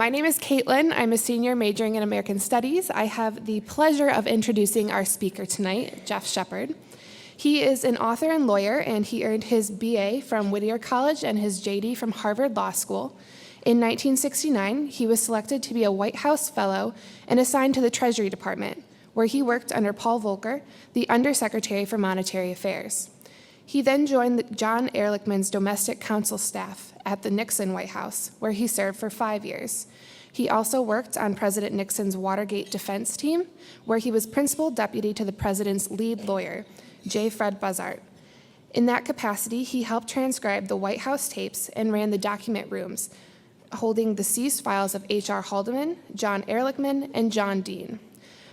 My name is Caitlin. I'm a senior majoring in American Studies. I have the pleasure of introducing our speaker tonight, Geoff Shepard. He is an author and lawyer, and he earned his BA from Whittier College and his JD from Harvard Law School. In 1969, he was selected to be a White House Fellow and assigned to the Treasury Department, where he worked under Paul Volcker, the Undersecretary for Monetary Affairs. He then joined John Ehrlichman's domestic counsel staff at the Nixon White House, where he served for 5 years. He also worked on President Nixon's Watergate defense team, where he was principal deputy to the president's lead lawyer, J. Fred Buzhardt. In that capacity, he helped transcribe the White House tapes and ran the document rooms, holding the seized files of H.R. Haldeman, John Ehrlichman, and John Dean.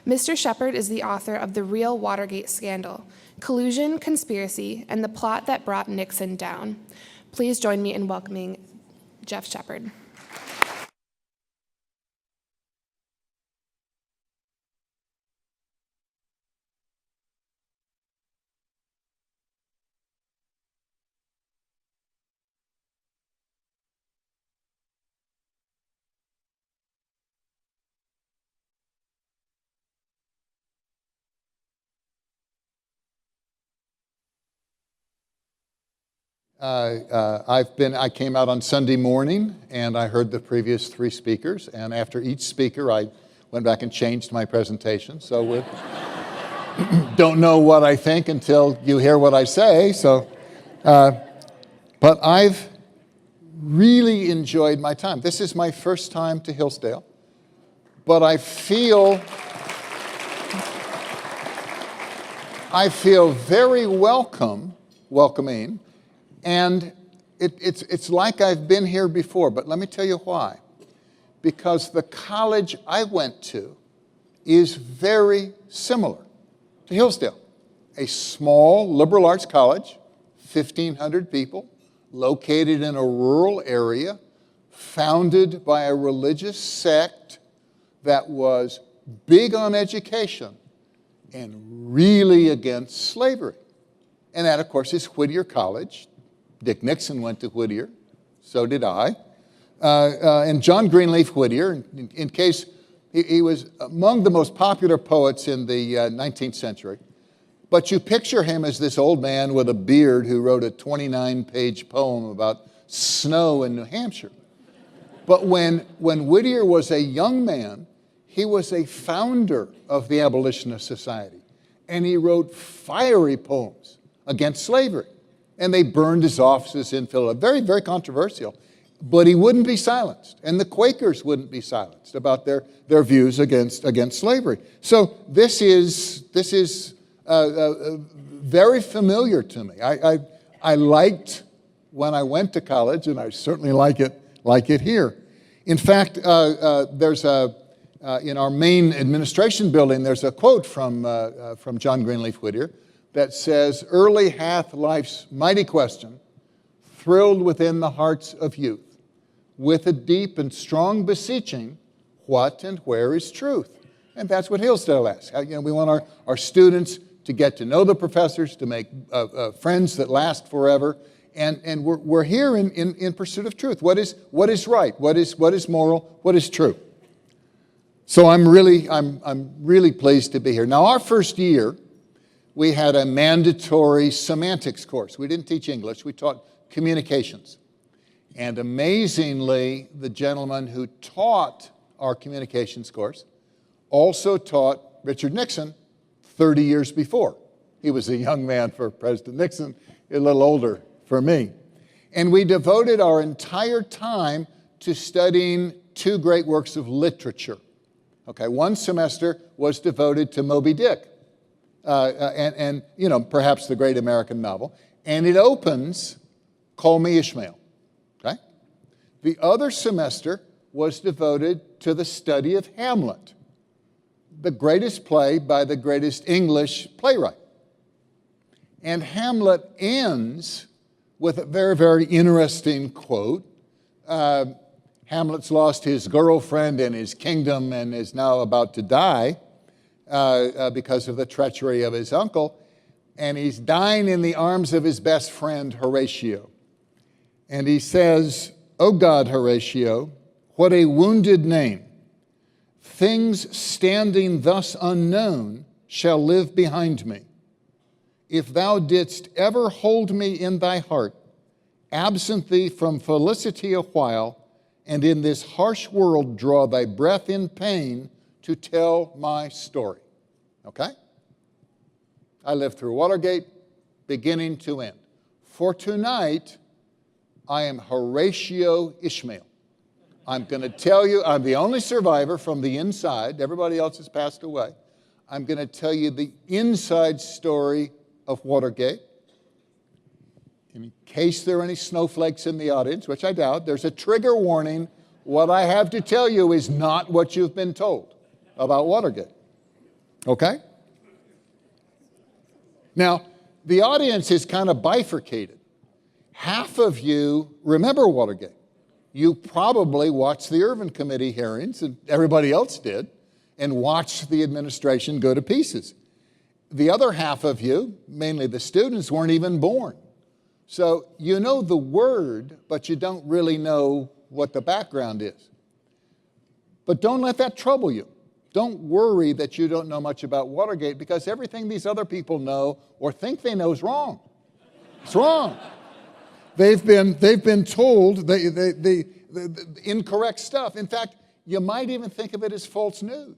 Mr. Shepard is the author of The Real Watergate Scandal, Collusion, Conspiracy, and the Plot That Brought Nixon Down. Please join me in welcoming Geoff Shepard. I came out on Sunday morning and I heard the previous three speakers, and after each speaker I went back and changed my presentation. So we don't know what I think until you hear what I say. But I've really enjoyed my time. This is my first time to Hillsdale, but I feel very welcoming. And it's like I've been here before, but let me tell you why. Because the college I went to is very similar to Hillsdale. A small liberal arts college, 1,500 people, located in a rural area, founded by a religious sect that was big on education and really against slavery. And that, of course, is Whittier College. Dick Nixon went to Whittier, so did I. And John Greenleaf Whittier, in case he was among the most popular poets in the 19th century. But you picture him as this old man with a beard who wrote a 29-page poem about snow in New Hampshire. But when Whittier was a young man, he was a founder of the Abolitionist Society. And he wrote fiery poems against slavery. And they burned his offices in Philadelphia. Very, very controversial. But he wouldn't be silenced. And the Quakers wouldn't be silenced about their views against slavery. So this is very familiar to me. I liked when I went to college, and I certainly like it here. In fact, there's in our main administration building, there's a quote from John Greenleaf Whittier that says, "Early hath life's mighty question thrilled within the hearts of youth, with a deep and strong beseeching, what and where is truth?" And that's what Hillsdale asks. We want our students to get to know the professors, to make friends that last forever, and we're here in pursuit of truth. What is right? What is moral? What is true? So I'm really pleased to be here. Now, our first year, we had a mandatory semantics course. We didn't teach English, we taught communications. And amazingly, the gentleman who taught our communications course also taught Richard Nixon 30 years before. He was a young man for President Nixon, a little older for me. And we devoted our entire time to studying two great works of literature. Okay, one semester was devoted to Moby Dick. And perhaps the great American novel. And it opens, Call Me Ishmael. Okay? The other semester was devoted to the study of Hamlet, the greatest play by the greatest English playwright. And Hamlet ends with a very, very interesting quote. Hamlet's lost his girlfriend and his kingdom and is now about to die. Because of the treachery of his uncle, and he's dying in the arms of his best friend, Horatio. And he says, "O God, Horatio, What a wounded name! Things standing thus unknown shall live behind me. If thou didst ever hold me in thy heart, absent thee from felicity a while, and in this harsh world draw thy breath in pain to tell my story. Okay? I lived through Watergate, beginning to end. For tonight, I am Horatio Ishmael. I'm going to tell you, I'm the only survivor from the inside. Everybody else has passed away. I'm going to tell you the inside story of Watergate. In case there are any snowflakes in the audience, which I doubt, there's a trigger warning. What I have to tell you is not what you've been told about Watergate. Okay? Now, the audience is kind of bifurcated. Half of you remember Watergate. You probably watched the Ervin Committee hearings, and everybody else did, and watched the administration go to pieces. The other half of you, mainly the students, weren't even born. So you know the word, but you don't really know what the background is. But don't let that trouble you. Don't worry that you don't know much about Watergate, because everything these other people know or think they know is wrong. It's wrong. They've been told the incorrect stuff. In fact, you might even think of it as false news.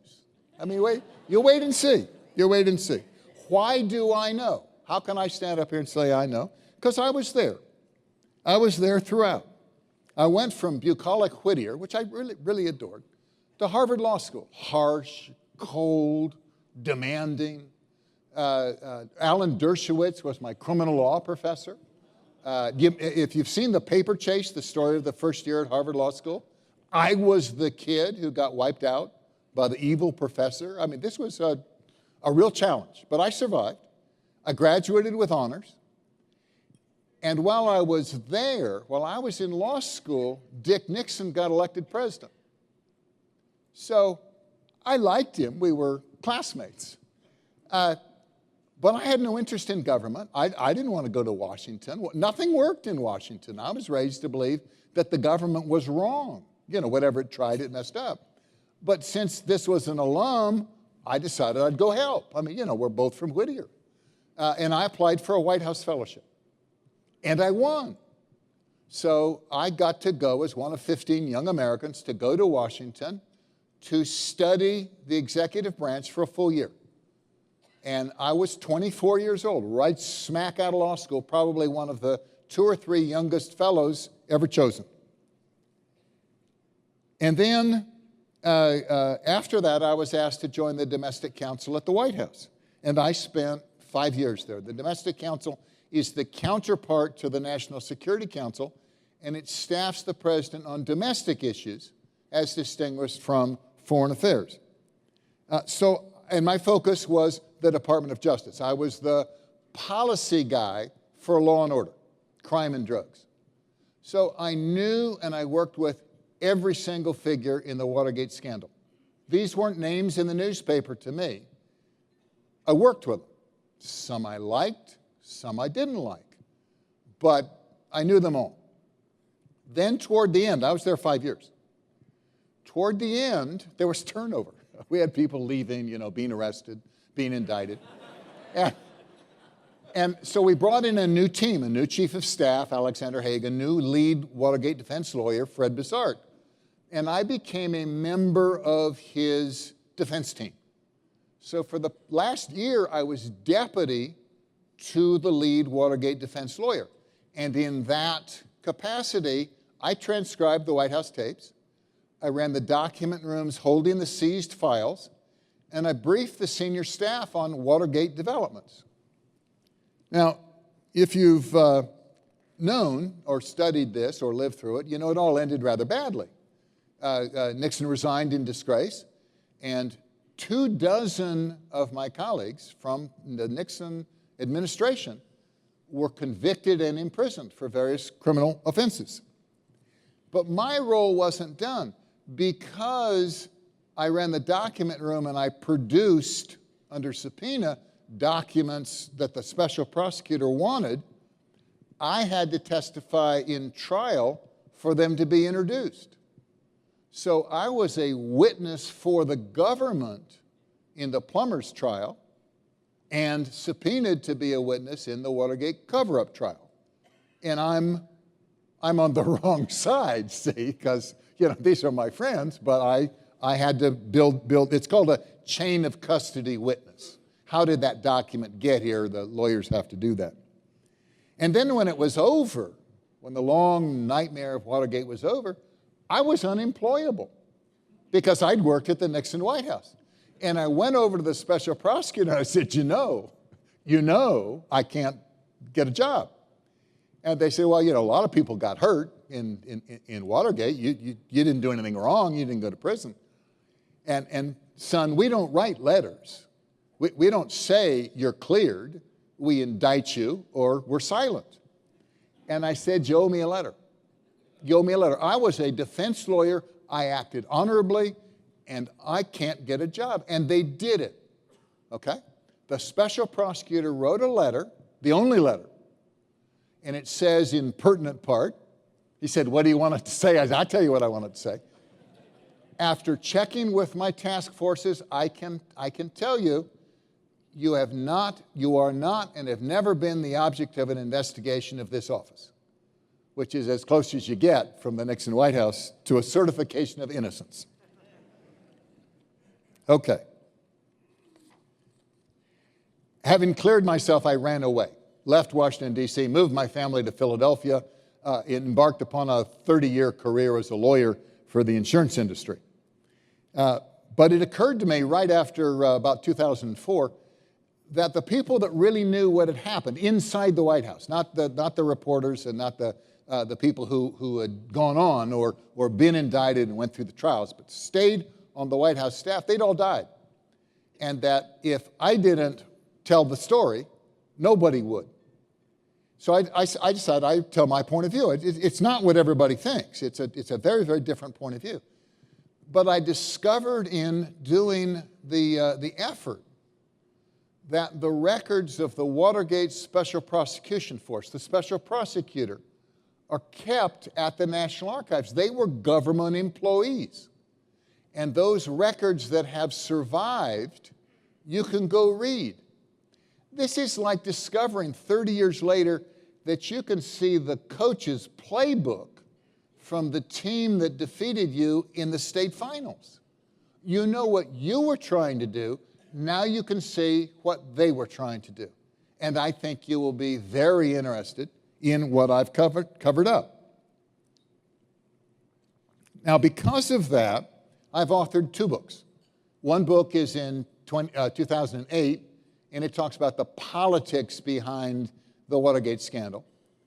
I mean, you wait and see. You wait and see. Why do I know? How can I stand up here and say I know? Because I was there. I was there throughout. I went from bucolic Whittier, which I really adored, to Harvard Law School. Harsh, cold, demanding. Alan Dershowitz was my criminal law professor. If you've seen The Paper Chase, the story of the first year at Harvard Law School, I was the kid who got wiped out by the evil professor. I mean, this was a real challenge, but I survived. I graduated with honors. And while I was there, while I was in law school, Dick Nixon got elected president. So I liked him. We were classmates. But I had no interest in government. I didn't want to go to Washington. Nothing worked in Washington. I was raised to believe that the government was wrong. You know, whatever it tried, it messed up. But since this was an alum, I decided I'd go help. I mean, you know, we're both from Whittier. And I applied for a White House fellowship. And I won. So I got to go as one of 15 young Americans to go to Washington to study the executive branch for a full year. And I was 24 years old, right smack out of law school, probably one of the 2 or 3 youngest fellows ever chosen. And then after that, I was asked to join the domestic council at the White House. And I spent 5 years there. The domestic council is the counterpart to the National Security Council, and it staffs the president on domestic issues as distinguished from foreign affairs. And my focus was the Department of Justice. I was the policy guy for law and order, crime and drugs. So I knew and I worked with every single figure in the Watergate scandal. These weren't names in the newspaper to me. I worked with them. Some I liked, some I didn't like, but I knew them all. Then toward the end, I was there 5 years. Toward the end, there was turnover. We had people leaving, you know, being arrested, being indicted. And so we brought in a new team, a new chief of staff, Alexander Haig, a new lead Watergate defense lawyer, Fred Buzhardt. And I became a member of his defense team. So for the last year, I was deputy to the lead Watergate defense lawyer. And in that capacity, I transcribed the White House tapes. I ran the document rooms holding the seized files, and I briefed the senior staff on Watergate developments. Now, if you've known or studied this or lived through it, you know it all ended rather badly. Nixon resigned in disgrace, and 24 of my colleagues from the Nixon administration were convicted and imprisoned for various criminal offenses. But my role wasn't done. Because I ran the document room and I produced, under subpoena, documents that the special prosecutor wanted, I had to testify in trial for them to be introduced. So I was a witness for the government in the Plumbers trial and subpoenaed to be a witness in the Watergate cover-up trial. And I'm on the wrong side, see, because these are my friends, but I had to build, it's called a chain of custody witness. How did that document get here? The lawyers have to do that. And then when it was over, when the long nightmare of Watergate was over, I was unemployable because I'd worked at the Nixon White House. And I went over to the special prosecutor and I said, you know, I can't get a job. And they said, well, a lot of people got hurt in Watergate. You didn't do anything wrong. You didn't go to prison. And son, we don't write letters. We don't say you're cleared. We indict you or we're silent. And I said, you owe me a letter. You owe me a letter. I was a defense lawyer. I acted honorably, and I can't get a job. And they did it, okay? The special prosecutor wrote a letter, the only letter, and it says in pertinent part, he said, what do you want it to say? I said, I'll tell you what I want it to say. After checking with my task forces, I can tell you, you are not and have never been the object of an investigation of this office, which is as close as you get from the Nixon White House to a certification of innocence. Okay. Having cleared myself, I ran away, left Washington, D.C., moved my family to Philadelphia, embarked upon a 30-year career as a lawyer for the insurance industry. But it occurred to me right after about 2004 that the people that really knew what had happened inside the White House, not the reporters and not the people who had gone on or been indicted and went through the trials, but stayed on the White House staff, they'd all died. And that if I didn't tell the story, nobody would. So I decided I'd tell my point of view. It's not what everybody thinks. It's a very, very different point of view. But I discovered in doing the effort that the records of the Watergate Special Prosecution Force, the special prosecutor, are kept at the National Archives. They were government employees. And those records that have survived, you can go read. This is like discovering 30 years later that you can see the coach's playbook from the team that defeated you in the state finals. You know what you were trying to do. Now you can see what they were trying to do. And I think you will be very interested in what I've covered up. Now, because of that, I've authored 2 books. One book is in 2008, and it talks about the politics behind the Watergate scandal.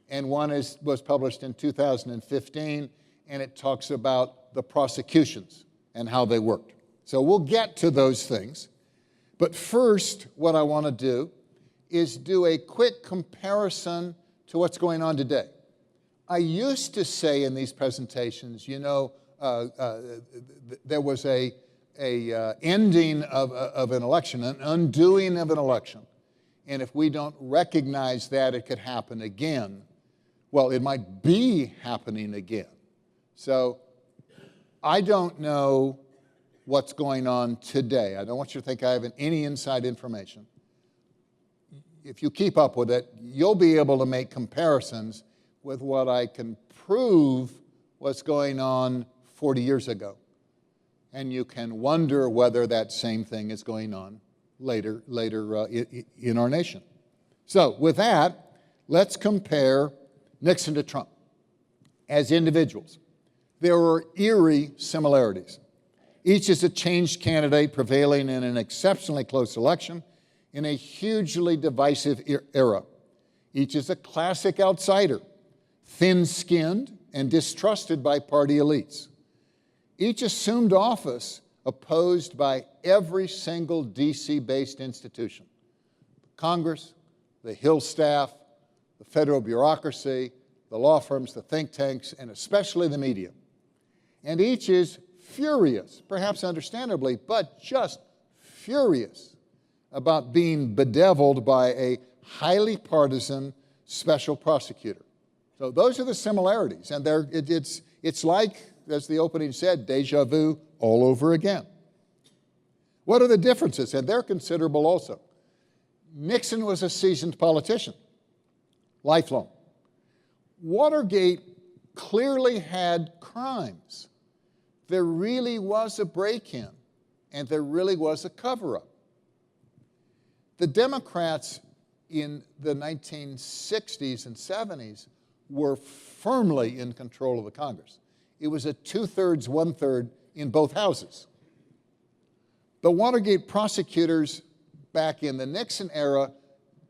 And one was published in 2015, and it talks about the prosecutions and how they worked. So we'll get to those things. But first, what I want to do is do a quick comparison to what's going on today. I used to say in these presentations, there was a ending of an election, an undoing of an election. And if we don't recognize that, it could happen again. Well, it might be happening again. So I don't know what's going on today. I don't want you to think I have any inside information. If you keep up with it, you'll be able to make comparisons with what I can prove was going on 40 years ago. And you can wonder whether that same thing is going on later in our nation. So with that, let's compare Nixon to Trump as individuals. There were eerie similarities. Each is a changed candidate prevailing in an exceptionally close election in a hugely divisive era. Each is a classic outsider, thin-skinned and distrusted by party elites. Each assumed office opposed by every single D.C.-based institution: Congress, the Hill staff, the federal bureaucracy, the law firms, the think tanks, and especially the media. And each is furious, perhaps understandably, but just furious about being bedeviled by a highly partisan special prosecutor. So those are the similarities, and it's like as the opening said, déjà vu all over again. What are the differences? And they're considerable also. Nixon was a seasoned politician, lifelong. Watergate clearly had crimes. There really was a break-in, and there really was a cover-up. The Democrats in the 1960s and 70s were firmly in control of the Congress. It was a 2/3, 1/3 in both houses. The Watergate prosecutors back in the Nixon era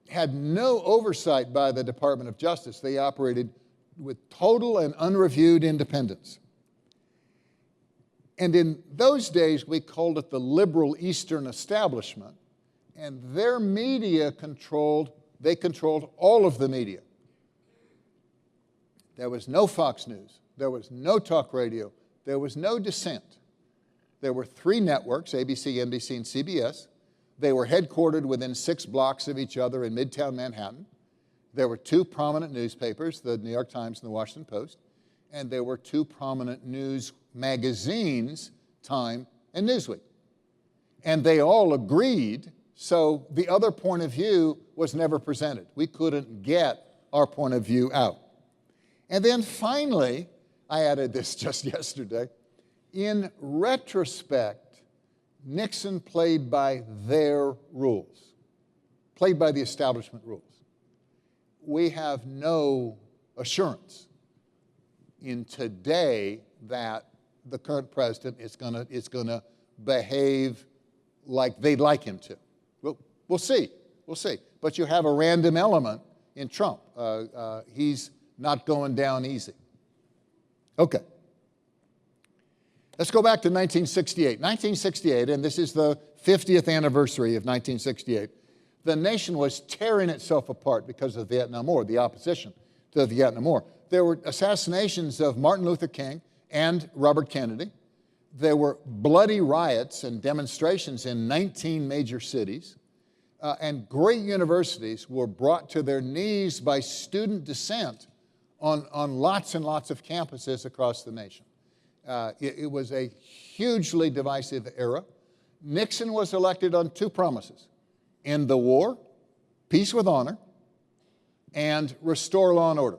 had no oversight by the Department of Justice. They operated with total and unreviewed independence. And in those days, we called it the liberal Eastern establishment, and their media controlled all of the media. There was no Fox News. There was no talk radio. There was no dissent. There were 3 networks, ABC, NBC, and CBS. They were headquartered within 6 blocks of each other in Midtown Manhattan. There were 2 prominent newspapers, the New York Times and the Washington Post, and there were 2 prominent news magazines, Time and Newsweek. And they all agreed, so the other point of view was never presented. We couldn't get our point of view out. And then finally, I added this just yesterday, in retrospect, Nixon played by their rules, played by the establishment rules. We have no assurance in today that the current president is going to behave like they'd like him to. We'll see. But you have a random element in Trump. He's not going down easy. Okay. Let's go back to 1968. 1968, and this is the 50th anniversary of 1968. The nation was tearing itself apart because of the Vietnam War, the opposition to the Vietnam War. There were assassinations of Martin Luther King and Robert Kennedy. There were bloody riots and demonstrations in 19 major cities. And great universities were brought to their knees by student dissent on lots and lots of campuses across the nation. It was a hugely divisive era. Nixon was elected on 2 promises: end the war, peace with honor, and restore law and order.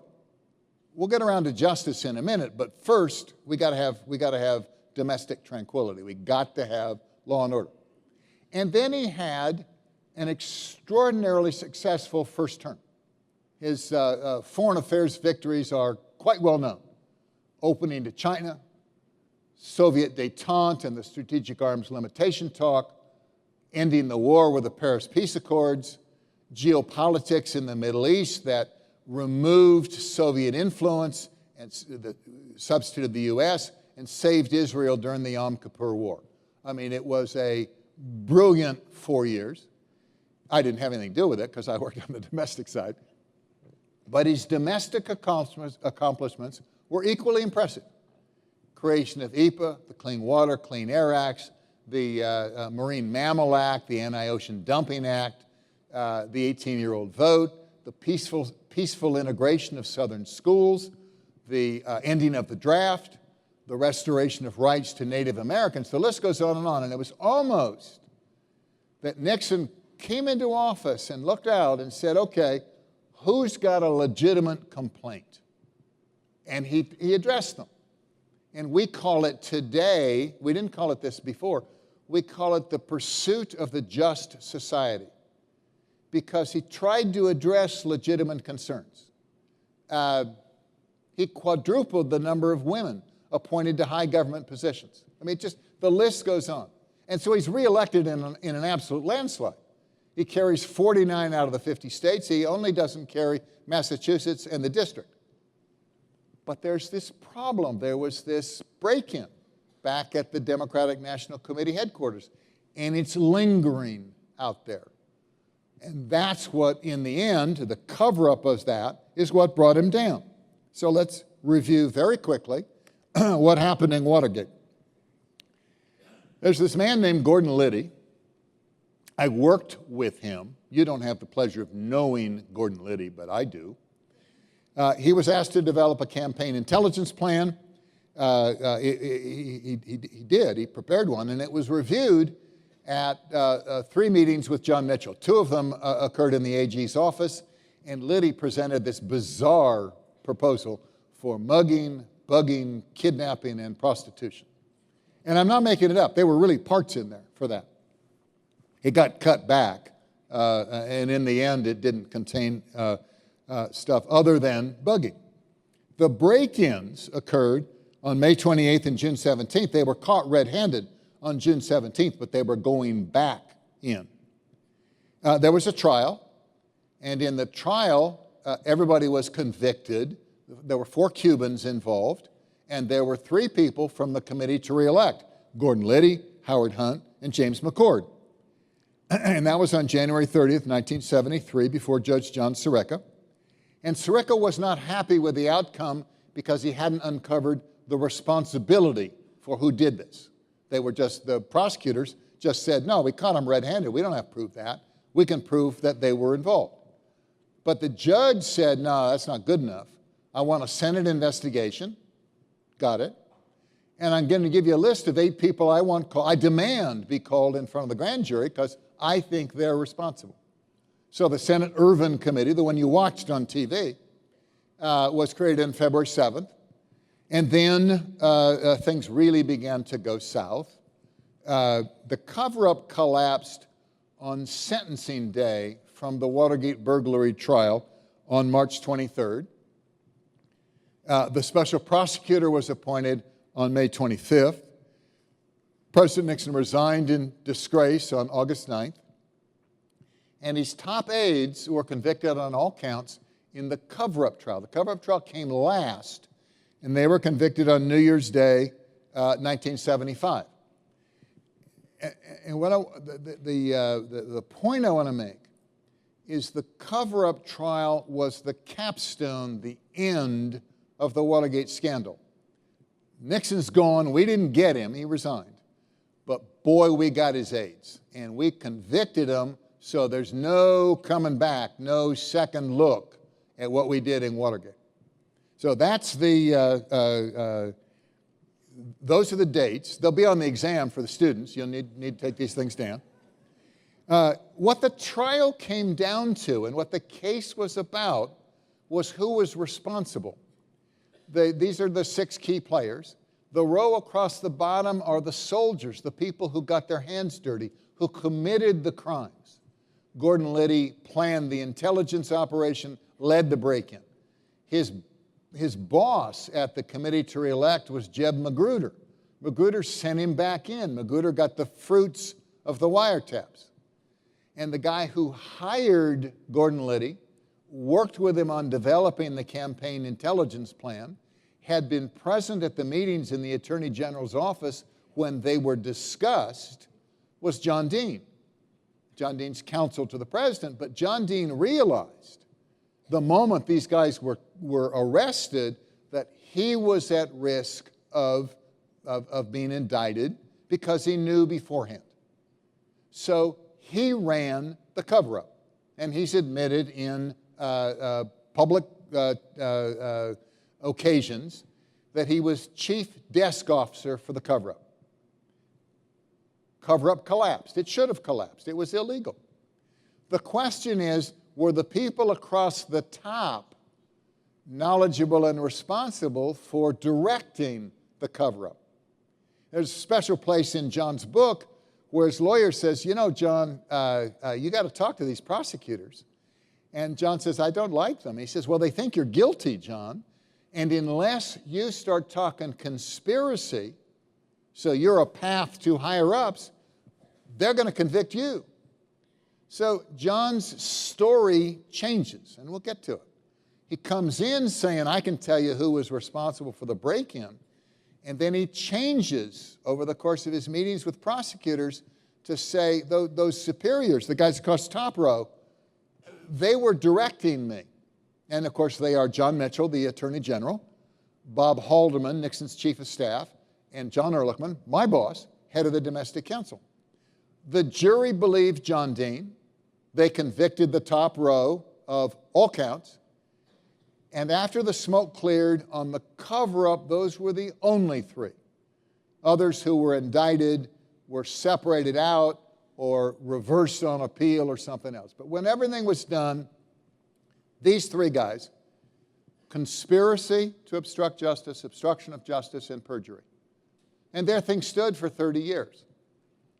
We'll get around to justice in a minute, but first we got to have domestic tranquility. We got to have law and order. And then he had an extraordinarily successful first term. His foreign affairs victories are quite well known: opening to China, Soviet détente and the strategic arms limitation talk, ending the war with the Paris Peace Accords, geopolitics in the Middle East that removed Soviet influence and substituted the U.S. and saved Israel during the Yom Kippur War. I mean, it was a brilliant 4 years. I didn't have anything to do with it because I worked on the domestic side. But his domestic accomplishments were equally impressive. Creation of EPA, the Clean Water, Clean Air Acts, the Marine Mammal Act, the Anti-Ocean Dumping Act, the 18-year-old vote, the peaceful integration of Southern schools, the ending of the draft, the restoration of rights to Native Americans. The list goes on, and it was almost that Nixon came into office and looked out and said, okay, who's got a legitimate complaint? And he addressed them. And we call it today, we didn't call it this before, we call it the pursuit of the just society, because he tried to address legitimate concerns. He quadrupled the number of women appointed to high government positions. I mean, just the list goes on. And so he's reelected in an absolute landslide. He carries 49 out of the 50 states. He only doesn't carry Massachusetts and the district. But there's this problem. There was this break-in back at the Democratic National Committee headquarters, and it's lingering out there. And that's what, in the end, the cover-up of that is what brought him down. So let's review very quickly what happened in Watergate. There's this man named Gordon Liddy. I worked with him. You don't have the pleasure of knowing Gordon Liddy, but I do. He was asked to develop a campaign intelligence plan. He did. He prepared one, and it was reviewed at 3 meetings with John Mitchell. 2 of them occurred in the AG's office, and Liddy presented this bizarre proposal for mugging, bugging, kidnapping, and prostitution. And I'm not making it up. There were really parts in there for that. It got cut back, and in the end, it didn't contain stuff other than bugging. The break-ins occurred on May 28th and June 17th. They were caught red-handed on June 17th, but they were going back in. There was a trial, and in the trial, everybody was convicted. There were 4 Cubans involved, and there were 3 people from the committee to re-elect: Gordon Liddy, Howard Hunt, and James McCord. And that was on January 30th, 1973, before Judge John Sirica. And Sirica was not happy with the outcome because he hadn't uncovered the responsibility for who did this. The prosecutors just said, no, we caught them red-handed. We don't have to prove that. We can prove that they were involved. But the judge said, no, that's not good enough. I want a Senate investigation. Got it. And I'm going to give you a list of 8 people I demand be called in front of the grand jury because I think they're responsible. So the Senate Irvin Committee, the one you watched on TV, was created on February 7th. And then things really began to go south. The cover-up collapsed on sentencing day from the Watergate burglary trial on March 23rd. The special prosecutor was appointed on May 25th. President Nixon resigned in disgrace on August 9th. And his top aides were convicted on all counts in the cover-up trial. The cover-up trial came last, and they were convicted on New Year's Day, 1975. And the point I want to make is the cover-up trial was the capstone, the end of the Watergate scandal. Nixon's gone. We didn't get him. He resigned. But boy, we got his aides, and we convicted him, so there's no coming back, no second look at what we did in Watergate. So that's those are the dates. They'll be on the exam for the students. You'll need to take these things down. What the trial came down to and what the case was about was who was responsible. These are the 6 key players. The row across the bottom are the soldiers, the people who got their hands dirty, who committed the crimes. Gordon Liddy planned the intelligence operation, led the break-in. His boss at the committee to re-elect was Jeb Magruder. Magruder sent him back in. Magruder got the fruits of the wiretaps. And the guy who hired Gordon Liddy, worked with him on developing the campaign intelligence plan, had been present at the meetings in the Attorney General's office when they were discussed, was John Dean. John Dean's counsel to the president, but John Dean realized the moment these guys were arrested that he was at risk of being indicted because he knew beforehand. So he ran the cover-up, and he's admitted in public occasions that he was chief desk officer for the cover-up. Cover-up collapsed. It should have collapsed. It was illegal. The question is, were the people across the top knowledgeable and responsible for directing the cover-up? There's a special place in John's book where his lawyer says, you know, John, you got to talk to these prosecutors. And John says, I don't like them. He says, well, they think you're guilty, John. And unless you start talking conspiracy, so you're a path to higher-ups, they're going to convict you. So John's story changes, and we'll get to it. He comes in saying, I can tell you who was responsible for the break-in, and then he changes over the course of his meetings with prosecutors to say, those superiors, the guys across the top row, they were directing me. And of course, they are John Mitchell, the Attorney General, Bob Haldeman, Nixon's Chief of Staff, and John Ehrlichman, my boss, head of the Domestic Council. The jury believed John Dean. They convicted the top row of all counts. And after the smoke cleared on the cover-up, those were the only 3. Others who were indicted were separated out or reversed on appeal or something else. But when everything was done, these 3 guys, conspiracy to obstruct justice, obstruction of justice, and perjury. And their thing stood for 30 years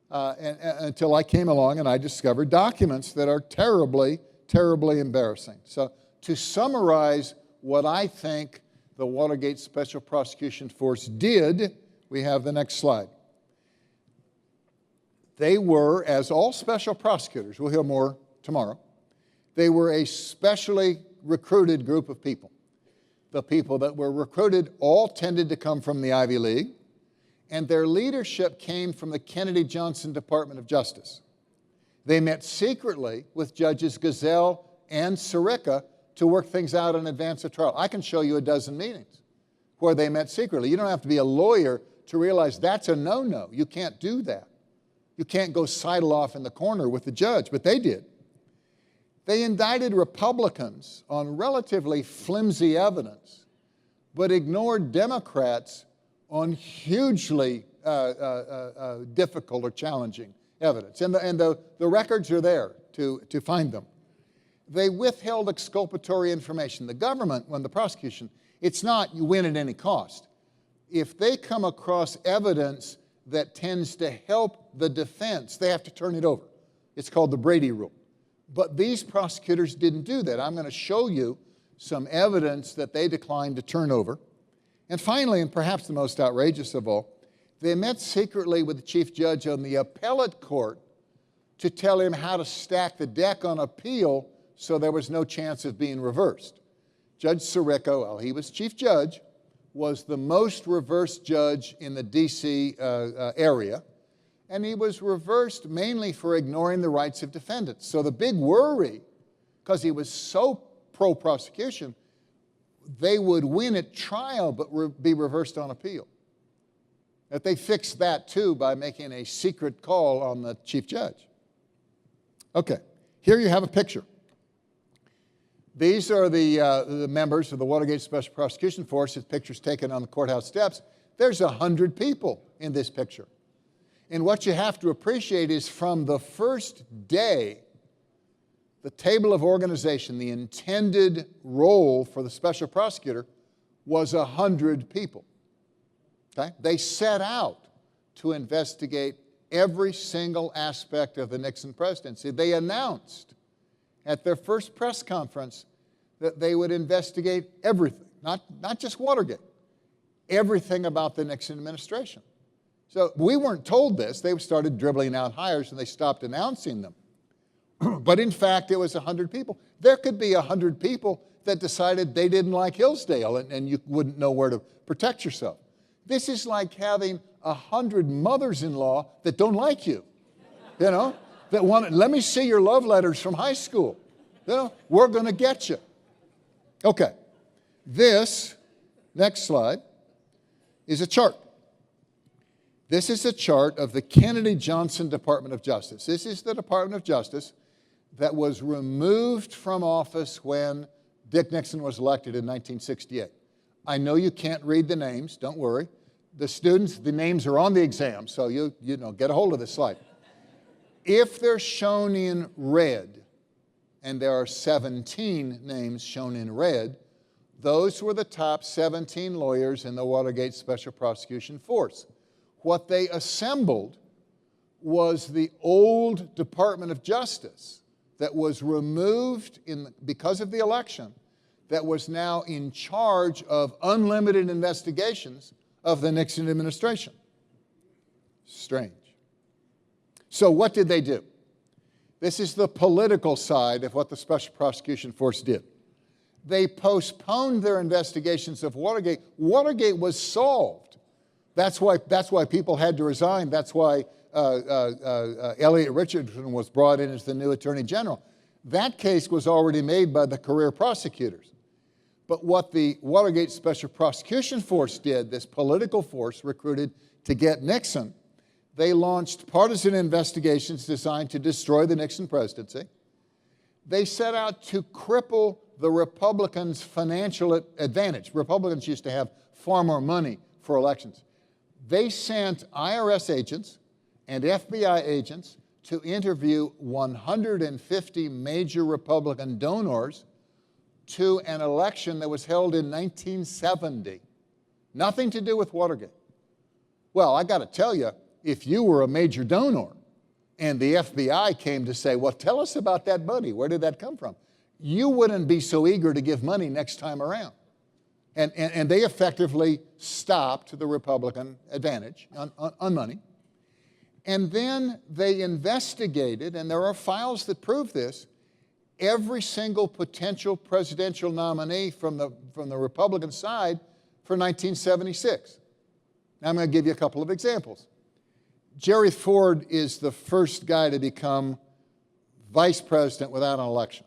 until I came along and I discovered documents that are terribly, terribly embarrassing. So to summarize what I think the Watergate Special Prosecution Force did, we have the next slide. They were, as all special prosecutors, we'll hear more tomorrow, they were a specially recruited group of people. The people that were recruited all tended to come from the Ivy League, and their leadership came from the Kennedy-Johnson Department of Justice. They met secretly with Judges Gazelle and Sirica to work things out in advance of trial. I can show you a dozen meetings where they met secretly. You don't have to be a lawyer to realize that's a no-no. You can't do that. You can't go sidle off in the corner with the judge, but they did. They indicted Republicans on relatively flimsy evidence, but ignored Democrats on hugely difficult or challenging evidence. And the records are there to find them. They withheld exculpatory information. The government, when the prosecution, it's not you win at any cost. If they come across evidence that tends to help the defense, they have to turn it over. It's called the Brady Rule. But these prosecutors didn't do that. I'm going to show you some evidence that they declined to turn over. And finally, and perhaps the most outrageous of all, they met secretly with the chief judge on the appellate court to tell him how to stack the deck on appeal so there was no chance of being reversed. Judge Sirica, while he was chief judge, was the most reversed judge in the D.C. area, and he was reversed mainly for ignoring the rights of defendants. So the big worry, because he was so pro-prosecution, they would win at trial but be reversed on appeal. That they fixed that too by making a secret call on the chief judge. Okay, here you have a picture. These are the members of the Watergate Special Prosecution Force. His picture's taken on the courthouse steps. There's 100 people in this picture. And what you have to appreciate is from the first day, the table of organization, the intended role for the special prosecutor was 100 people. Okay? They set out to investigate every single aspect of the Nixon presidency. They announced at their first press conference that they would investigate everything, not just Watergate, everything about the Nixon administration. So we weren't told this. They started dribbling out hires and they stopped announcing them. But in fact, it was 100 people. There could be 100 people that decided they didn't like Hillsdale and you wouldn't know where to protect yourself. This is like having 100 mothers-in-law that don't like you, you know, that want, let me see your love letters from high school. You know, we're going to get you. Okay, this, next slide, is a chart. This is a chart of the Kennedy-Johnson Department of Justice. This is the Department of Justice that was removed from office when Dick Nixon was elected in 1968. I know you can't read the names, don't worry. The students, the names are on the exam, so you know, get a hold of this slide. If they're shown in red, and there are 17 names shown in red, those were the top 17 lawyers in the Watergate Special Prosecution Force. What they assembled was the old Department of Justice that was removed because of the election, that was now in charge of unlimited investigations of the Nixon administration. Strange. So what did they do? This is the political side of what the Special Prosecution Force did. They postponed their investigations of Watergate. Watergate was solved. That's why people had to resign. That's why Elliot Richardson was brought in as the new Attorney General. That case was already made by the career prosecutors. But what the Watergate Special Prosecution Force did, this political force recruited to get Nixon, they launched partisan investigations designed to destroy the Nixon presidency. They set out to cripple the Republicans' financial advantage. Republicans used to have far more money for elections. They sent IRS agents and FBI agents to interview 150 major Republican donors to an election that was held in 1970. Nothing to do with Watergate. Well, I got to tell you, if you were a major donor and the FBI came to say, well, tell us about that money, where did that come from? You wouldn't be so eager to give money next time around. And they effectively stopped the Republican advantage on money. And then they investigated, and there are files that prove this, every single potential presidential nominee from the Republican side for 1976. Now I'm going to give you a couple of examples. Jerry Ford is the first guy to become vice president without an election.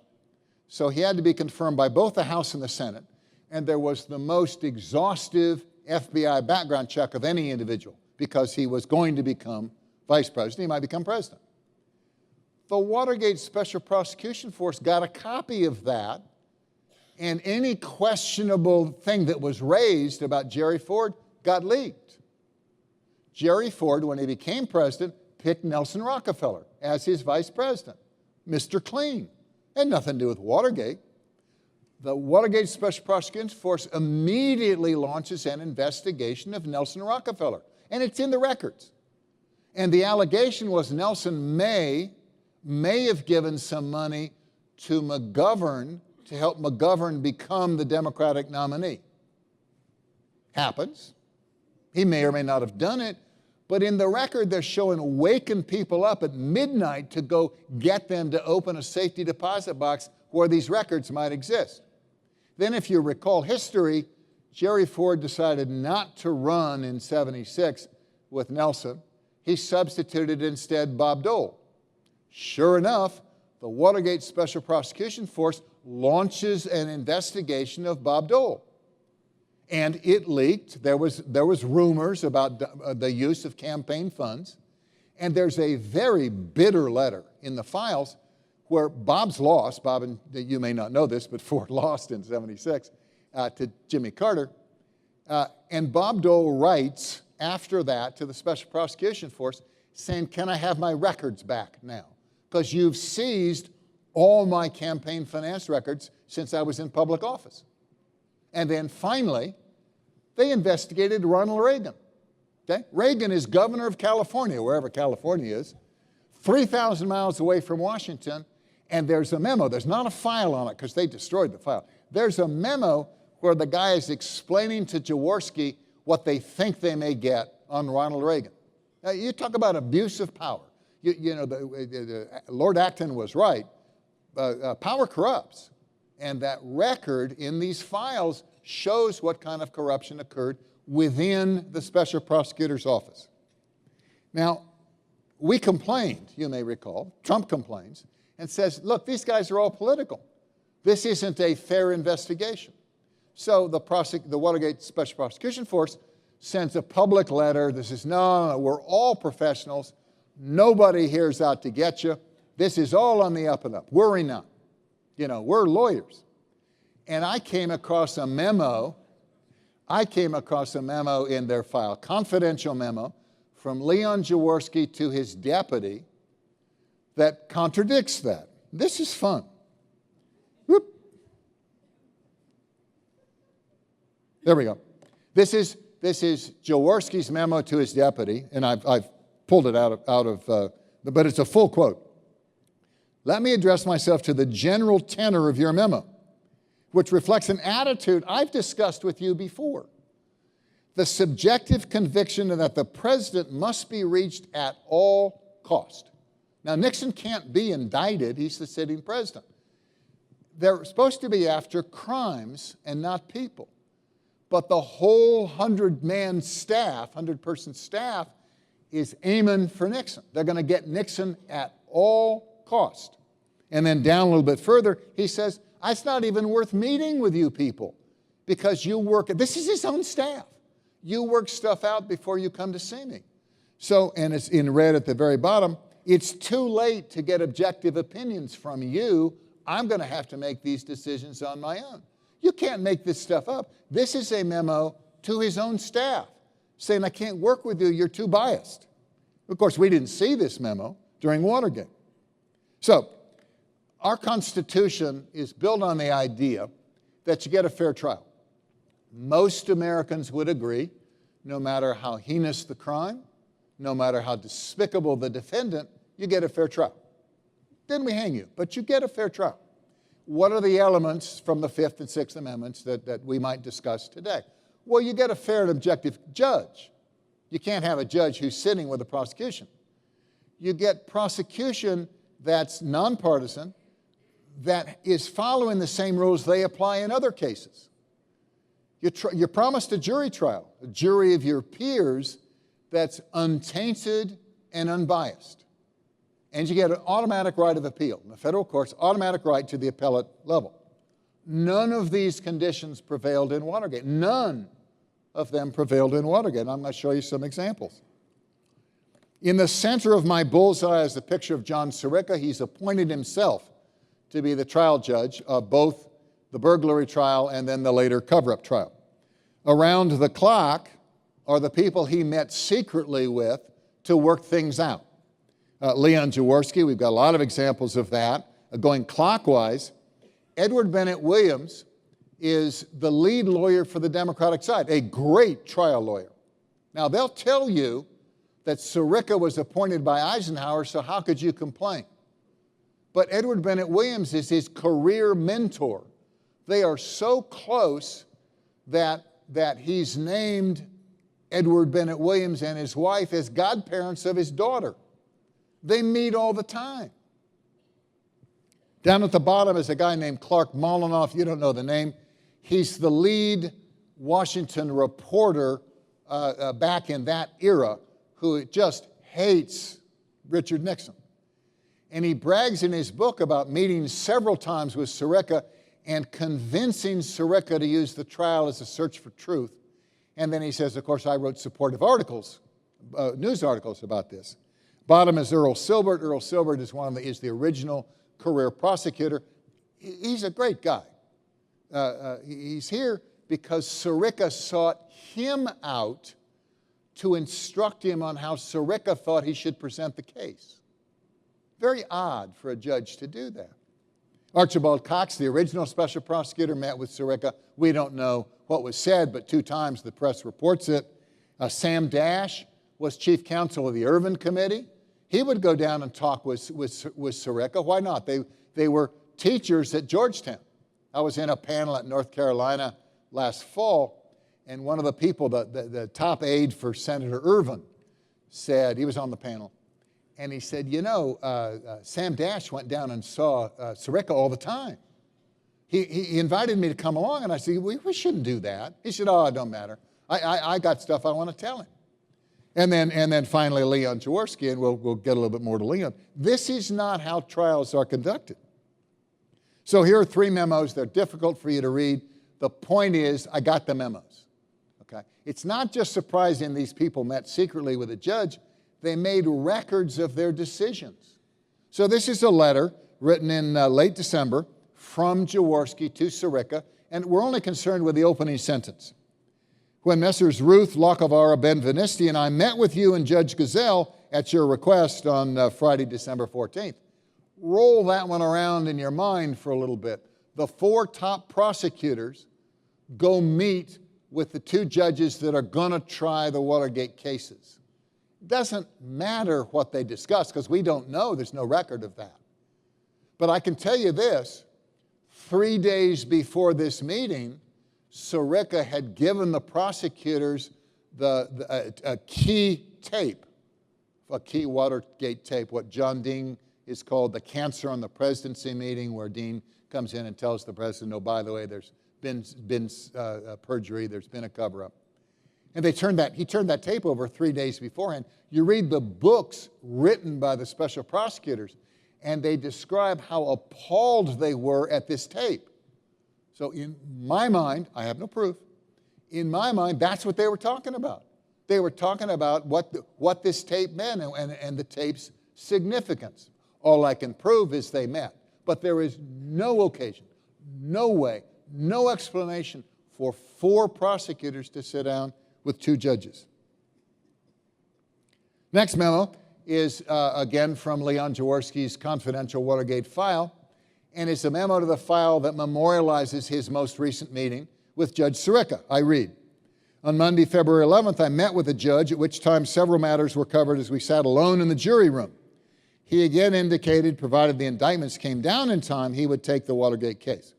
So he had to be confirmed by both the House and the Senate, and there was the most exhaustive FBI background check of any individual because he was going to become vice president. He might become president. The Watergate Special Prosecution Force got a copy of that, and any questionable thing that was raised about Jerry Ford got leaked. Jerry Ford, when he became president, picked Nelson Rockefeller as his vice president. Mr. Clean. Had nothing to do with Watergate. The Watergate Special Prosecution Force immediately launches an investigation of Nelson Rockefeller, and it's in the records. And the allegation was Nelson may have given some money to McGovern to help McGovern become the Democratic nominee. Happens. He may or may not have done it, but in the record they're showing waking people up at midnight to go get them to open a safety deposit box where these records might exist. Then if you recall history, Jerry Ford decided not to run in '76 with Nelson. He substituted instead Bob Dole. Sure enough, the Watergate Special Prosecution Force launches an investigation of Bob Dole. And it leaked. There was rumors about the use of campaign funds. And there's a very bitter letter in the files where Bob's lost. Bob, and you may not know this, but Ford lost in '76 to Jimmy Carter. And Bob Dole writes after that to the Special Prosecution Force saying, can I have my records back now? Because you've seized all my campaign finance records since I was in public office. And then finally, they investigated Ronald Reagan. Okay? Reagan is governor of California, wherever California is, 3,000 miles away from Washington, and there's a memo. There's not a file on it because they destroyed the file. There's a memo where the guy is explaining to Jaworski what they think they may get on Ronald Reagan. Now, you talk about abuse of power. Lord Acton was right. Power corrupts. And that record in these files shows what kind of corruption occurred within the Special Prosecutor's Office. Now, we complained, you may recall, Trump complains, and says, look, these guys are all political. This isn't a fair investigation. So the Watergate Special Prosecution Force sends a public letter that says, no, we're all professionals. Nobody here is out to get you. This is all on the up and up. Worry not. We're lawyers. And I came across a memo in their file, confidential memo, from Leon Jaworski to his deputy that contradicts that. This is fun. Whoop. There we go. This is Jaworski's memo to his deputy, and I've pulled it out of but it's a full quote. Let me address myself to the general tenor of your memo, which reflects an attitude I've discussed with you before. The subjective conviction that the president must be reached at all cost. Now, Nixon can't be indicted. He's the sitting president. They're supposed to be after crimes and not people. But the whole 100-man staff, 100-person staff, is aiming for Nixon. They're going to get Nixon at all cost. And then down a little bit further, he says, it's not even worth meeting with you people because you work, this is his own staff. You work stuff out before you come to see me. So, and it's in red at the very bottom, it's too late to get objective opinions from you. I'm going to have to make these decisions on my own. You can't make this stuff up. This is a memo to his own staff saying, I can't work with you, you're too biased. Of course, we didn't see this memo during Watergate. So, our Constitution is built on the idea that you get a fair trial. Most Americans would agree, no matter how heinous the crime, no matter how despicable the defendant, you get a fair trial. Then we hang you, but you get a fair trial. What are the elements from the Fifth and Sixth Amendments that we might discuss today? Well, you get a fair and objective judge. You can't have a judge who's sitting with the prosecution. You get prosecution that's nonpartisan, that is following the same rules they apply in other cases. You're promised a jury trial, a jury of your peers that's untainted and unbiased. And you get an automatic right of appeal. In the federal courts, automatic right to the appellate level. None of these conditions prevailed in Watergate. None of them prevailed in Watergate. And I'm going to show you some examples. In the center of my bullseye is a picture of John Sirica. He's appointed himself to be the trial judge of both the burglary trial and then the later cover-up trial. Around the clock are the people he met secretly with to work things out. Leon Jaworski, we've got a lot of examples of that. Going clockwise, Edward Bennett Williams is the lead lawyer for the Democratic side, a great trial lawyer. Now, they'll tell you that Sirica was appointed by Eisenhower, so how could you complain? But Edward Bennett Williams is his career mentor. They are so close that he's named Edward Bennett Williams and his wife as godparents of his daughter. They meet all the time. Down at the bottom is a guy named Clark Molinoff. You don't know the name. He's the lead Washington reporter back in that era who just hates Richard Nixon. And he brags in his book about meeting several times with Sirica and convincing Sirica to use the trial as a search for truth. And then he says, of course, I wrote supportive articles, news articles about this. Bottom is Earl Silbert. Earl Silbert is the original career prosecutor. He's a great guy. He's here because Sirica sought him out to instruct him on how Sirica thought he should present the case. Very odd for a judge to do that. Archibald Cox, the original special prosecutor, met with Sirica. We don't know what was said, but 2 times the press reports it. Sam Dash was chief counsel of the Irvin Committee. He would go down and talk with Sirica. Why not? They were teachers at Georgetown. I was in a panel at North Carolina last fall, and one of the people, the top aide for Senator Irvin, said, he was on the panel, and he said, you know, Sam Dash went down and saw Sirica all the time. He invited me to come along, and I said, we shouldn't do that. He said, oh, it don't matter. I got stuff I want to tell him. And then finally Leon Jaworski, and we'll get a little bit more to Leon. This is not how trials are conducted. So here are 3 memos. They're difficult for you to read. The point is, I got the memos. Okay? It's not just surprising these people met secretly with a judge. They made records of their decisions. So this is a letter written in late December from Jaworski to Sirica, and we're only concerned with the opening sentence. When Messrs. Ruth, Locavara, Benvenisti, and I met with you and Judge Gazelle at your request on Friday, December 14th. Roll that one around in your mind for a little bit. The 4 top prosecutors go meet with the 2 judges that are going to try the Watergate cases. It doesn't matter what they discuss because we don't know. There's no record of that. But I can tell you this, 3 days before this meeting, Sirica had given the prosecutors a key tape, a key Watergate tape, what John Dean is called the cancer on the presidency meeting, where Dean comes in and tells the president, oh, by the way, there's been perjury, there's been a cover-up. And he turned that tape over 3 days beforehand. You read the books written by the special prosecutors, and they describe how appalled they were at this tape. So in my mind, I have no proof, in my mind, that's what they were talking about. They were talking about what this tape meant and the tape's significance. All I can prove is they met. But there is no occasion, no way, no explanation for 4 prosecutors to sit down with 2 judges. Next memo is, again, from Leon Jaworski's confidential Watergate file, and it's a memo to the file that memorializes his most recent meeting with Judge Sirica. I read, "On Monday, February 11th, I met with the judge, at which time several matters were covered as we sat alone in the jury room. He again indicated, provided the indictments came down in time, he would take the Watergate case.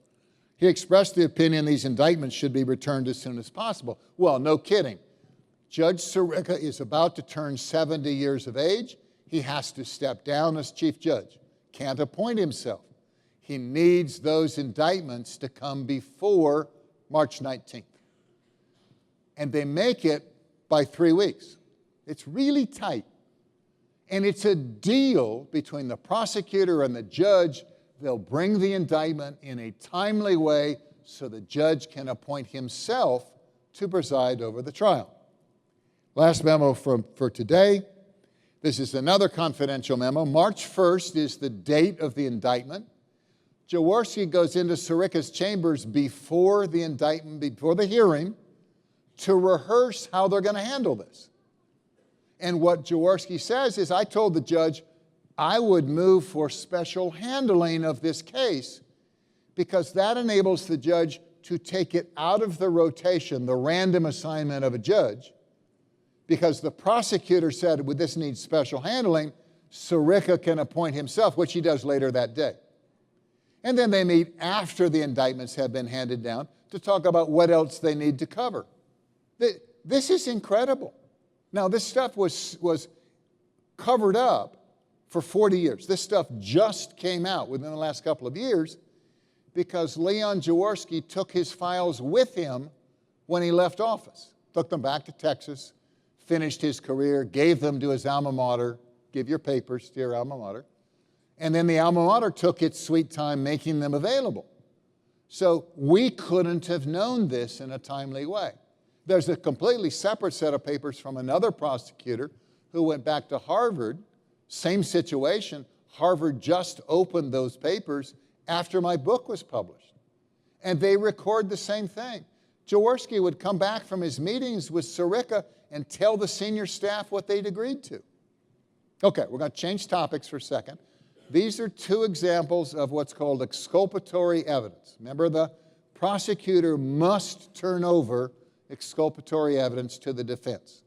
He expressed the opinion these indictments should be returned as soon as possible." Well, no kidding. Judge Sirica is about to turn 70 years of age. He has to step down as chief judge. Can't appoint himself. He needs those indictments to come before March 19th. And they make it by 3 weeks. It's really tight. And it's a deal between the prosecutor and the judge. They'll bring the indictment in a timely way so the judge can appoint himself to preside over the trial. Last memo for today. This is another confidential memo. March 1st is the date of the indictment. Jaworski goes into Sirica's chambers before the indictment, before the hearing, to rehearse how they're going to handle this. And what Jaworski says is, I told the judge I would move for special handling of this case because that enables the judge to take it out of the rotation, the random assignment of a judge, because the prosecutor said, well, this needs special handling. Sirica can appoint himself, which he does later that day. And then they meet after the indictments have been handed down to talk about what else they need to cover. This is incredible. Now, this stuff was covered up for 40 years. This stuff just came out within the last couple of years because Leon Jaworski took his files with him when he left office. Took them back to Texas, finished his career, gave them to his alma mater. Give your papers to your alma mater. And then the alma mater took its sweet time making them available. So we couldn't have known this in a timely way. There's a completely separate set of papers from another prosecutor who went back to Harvard. Same situation. Harvard just opened those papers after my book was published. And they record the same thing. Jaworski would come back from his meetings with Sirica and tell the senior staff what they'd agreed to. Okay, we're going to change topics for a second. These are 2 examples of what's called exculpatory evidence. Remember, the prosecutor must turn over exculpatory evidence to the defense.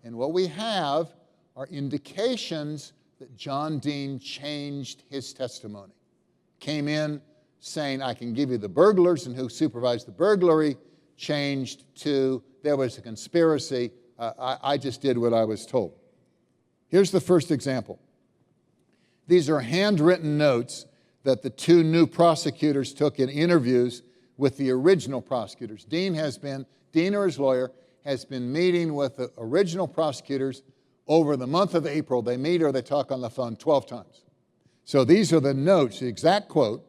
And what we have are indications that John Dean changed his testimony. Came in saying, I can give you the burglars and who supervised the burglary, changed to, there was a conspiracy, I just did what I was told. Here's the first example. These are handwritten notes that the 2 new prosecutors took in interviews with the original prosecutors. Dean or his lawyer, has been meeting with the original prosecutors over the month of April. They meet or they talk on the phone 12 times. So these are the notes, the exact quote.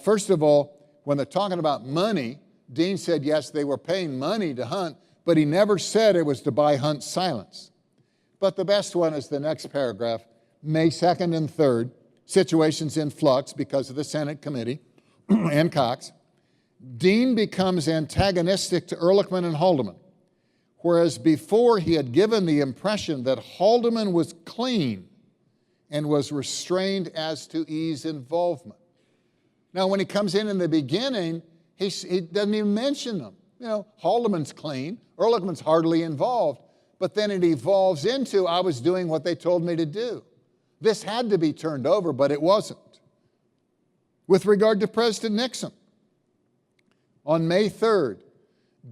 First of all, when they're talking about money, Dean said, yes, they were paying money to Hunt, but he never said it was to buy Hunt's silence. But the best one is the next paragraph. May 2nd and 3rd, situations in flux because of the Senate committee and Cox. Dean becomes antagonistic to Ehrlichman and Haldeman, whereas before he had given the impression that Haldeman was clean and was restrained as to ease involvement. Now, when he comes in the beginning, he doesn't even mention them. You know, Haldeman's clean, Ehrlichman's hardly involved, but then it evolves into, I was doing what they told me to do. This had to be turned over, but it wasn't. With regard to President Nixon, on May 3rd,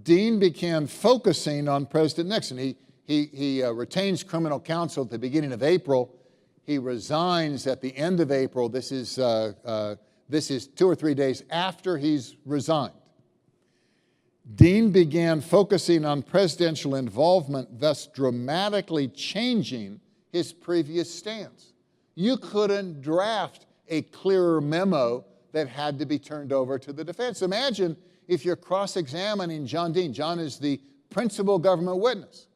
Dean began focusing on President Nixon. He retains criminal counsel at the beginning of April. He resigns at the end of April. This is 2 or 3 days after he's resigned. Dean began focusing on presidential involvement, thus dramatically changing his previous stance. You couldn't draft a clearer memo that had to be turned over to the defense. Imagine if you're cross-examining John Dean. John is the principal government witness.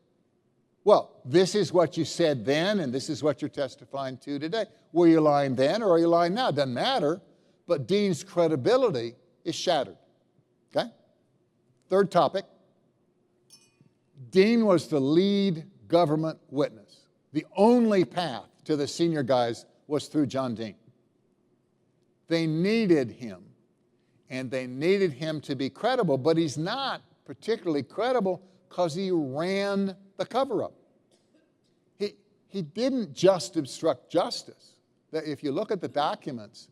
Well, this is what you said then, and this is what you're testifying to today. Were you lying then or are you lying now? Doesn't matter. but Dean's credibility is shattered. Okay? Third topic. Dean was the lead government witness. The only path to the senior guys was through John Dean. They needed him, and they needed him to be credible, but he's not particularly credible because he ran the cover-up. He didn't just obstruct justice. If you look at the documents,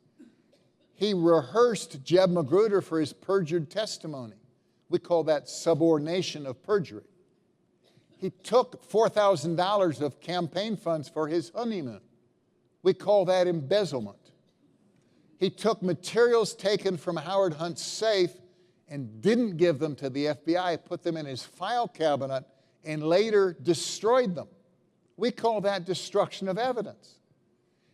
he rehearsed Jeb Magruder for his perjured testimony. We call that subordination of perjury. He took $4,000 of campaign funds for his honeymoon. We call that embezzlement. He took materials taken from Howard Hunt's safe and didn't give them to the FBI, put them in his file cabinet, and later destroyed them. We call that destruction of evidence.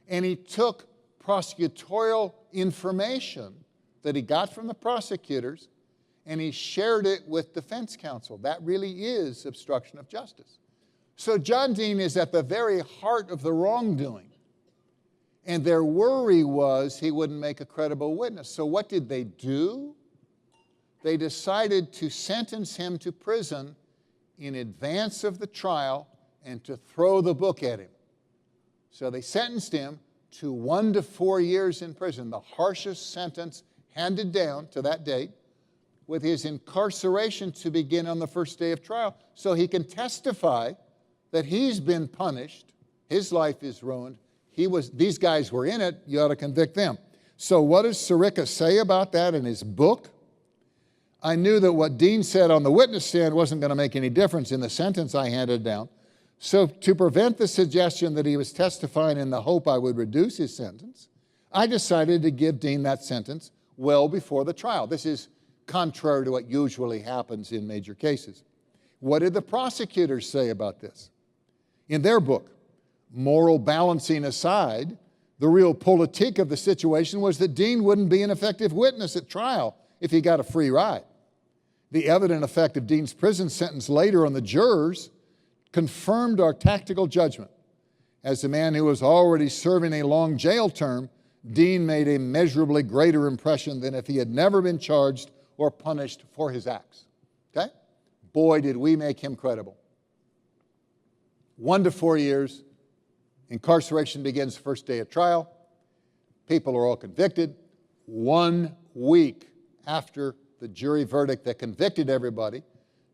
And he took prosecutorial information that he got from the prosecutors and he shared it with defense counsel. That really is obstruction of justice. So John Dean is at the very heart of the wrongdoing. And their worry was he wouldn't make a credible witness. So what did they do? They decided to sentence him to prison in advance of the trial and to throw the book at him. So they sentenced him to 1 to 4 years in prison, the harshest sentence handed down to that date, with his incarceration to begin on the first day of trial, so he can testify that he's been punished, his life is ruined, these guys were in it, you ought to convict them. So what does Sirica say about that in his book? I knew that what Dean said on the witness stand wasn't going to make any difference in the sentence I handed down. So to prevent the suggestion that he was testifying in the hope I would reduce his sentence, I decided to give Dean that sentence well before the trial. This is contrary to what usually happens in major cases. What did the prosecutors say about this? In their book, moral balancing aside, the real politique of the situation was that Dean wouldn't be an effective witness at trial if he got a free ride. The evident effect of Dean's prison sentence later on the jurors confirmed our tactical judgment. As a man who was already serving a long jail term, Dean made a measurably greater impression than if he had never been charged or punished for his acts. Okay? Boy, did we make him credible. 1 to 4 years, incarceration begins the first day of trial. People are all convicted. 1 week after the jury verdict that convicted everybody,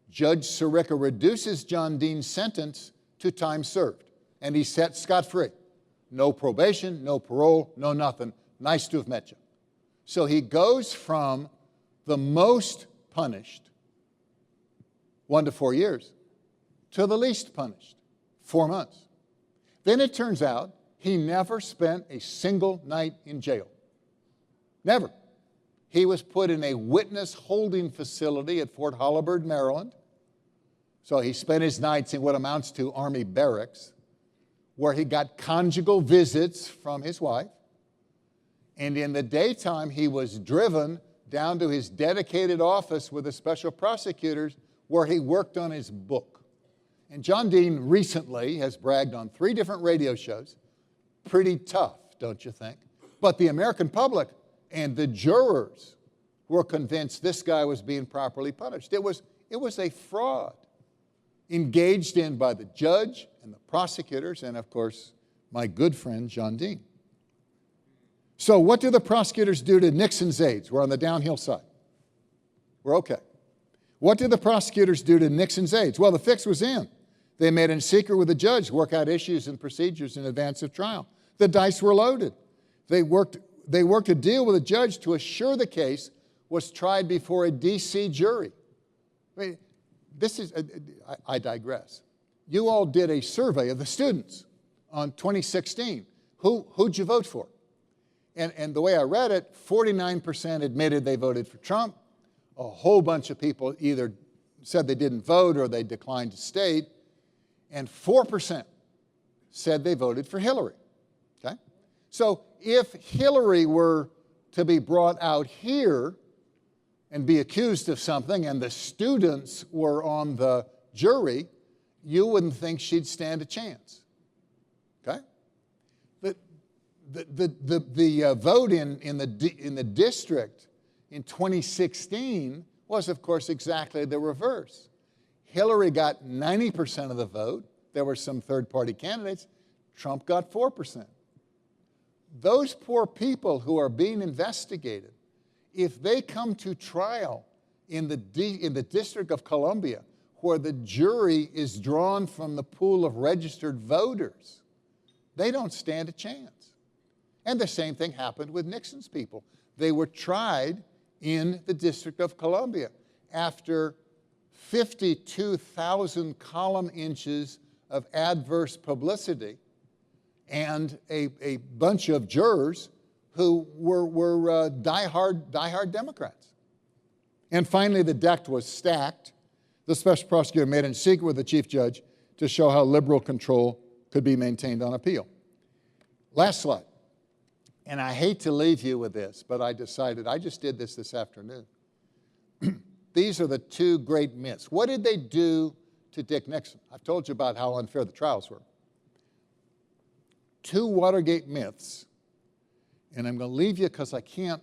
Judge Sirica reduces John Dean's sentence to time served, and he's set scot-free. No probation, no parole, no nothing. Nice to have met you. So he goes from the most punished, 1 to 4 years, to the least punished, 4 months. Then it turns out he never spent a single night in jail. Never. He was put in a witness holding facility at Fort Holabird, Maryland. So he spent his nights in what amounts to Army barracks, where he got conjugal visits from his wife. And in the daytime, he was driven down to his dedicated office with the special prosecutors, where he worked on his book. And John Dean recently has bragged on 3 different radio shows. Pretty tough, don't you think? But the American public and the jurors were convinced this guy was being properly punished. It was a fraud engaged in by the judge and the prosecutors and, of course, my good friend John Dean. So what do the prosecutors do to Nixon's aides? We're on the downhill side. We're okay. What did the prosecutors do to Nixon's aides? Well, the fix was in. They met in secret with the judge, work out issues and procedures in advance of trial. The dice were loaded. They worked a deal with the judge to assure the case was tried before a D.C. jury. I mean, I digress. You all did a survey of the students on 2016. Who'd you vote for? And the way I read it, 49% admitted they voted for Trump. A whole bunch of people either said they didn't vote or they declined to state. And 4% said they voted for Hillary. Okay? So if Hillary were to be brought out here and be accused of something and the students were on the jury, you wouldn't think she'd stand a chance. Okay? The vote in the district in 2016 was, of course, exactly the reverse. Hillary got 90% of the vote. There were some third-party candidates. Trump got 4%. Those poor people who are being investigated, if they come to trial in the District of Columbia, where the jury is drawn from the pool of registered voters, they don't stand a chance. And the same thing happened with Nixon's people. They were tried in the District of Columbia after 52,000 column inches of adverse publicity and a bunch of jurors who were diehard Democrats. And finally, the deck was stacked. The special prosecutor made in secret with the chief judge to show how liberal control could be maintained on appeal. Last slide. And I hate to leave you with this, but I decided, I just did this afternoon. These are the two great myths. What did they do to Dick Nixon? I've told you about how unfair the trials were. Two Watergate myths, and I'm going to leave you because I can't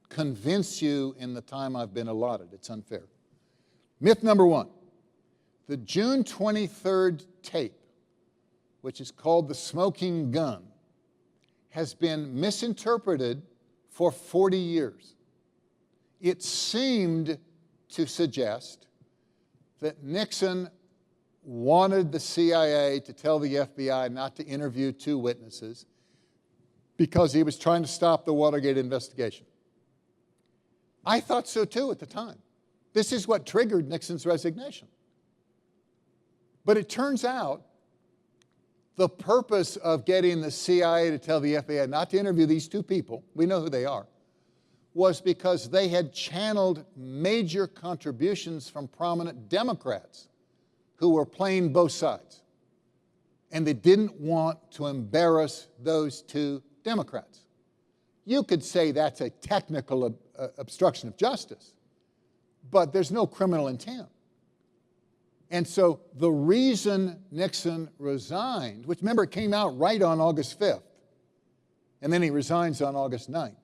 convince you in the time I've been allotted. It's unfair. Myth number one, the June 23rd tape, which is called the smoking gun, has been misinterpreted for 40 years. It seemed to suggest that Nixon wanted the CIA to tell the FBI not to interview two witnesses because he was trying to stop the Watergate investigation. I thought so too at the time. This is what triggered Nixon's resignation. But it turns out the purpose of getting the CIA to tell the FBI not to interview these two people, we know who they are, was because they had channeled major contributions from prominent Democrats who were playing both sides. And they didn't want to embarrass those two Democrats. You could say that's a technical obstruction of justice, but there's no criminal intent. And so the reason Nixon resigned, which remember it came out right on August 5th, and then he resigns on August 9th.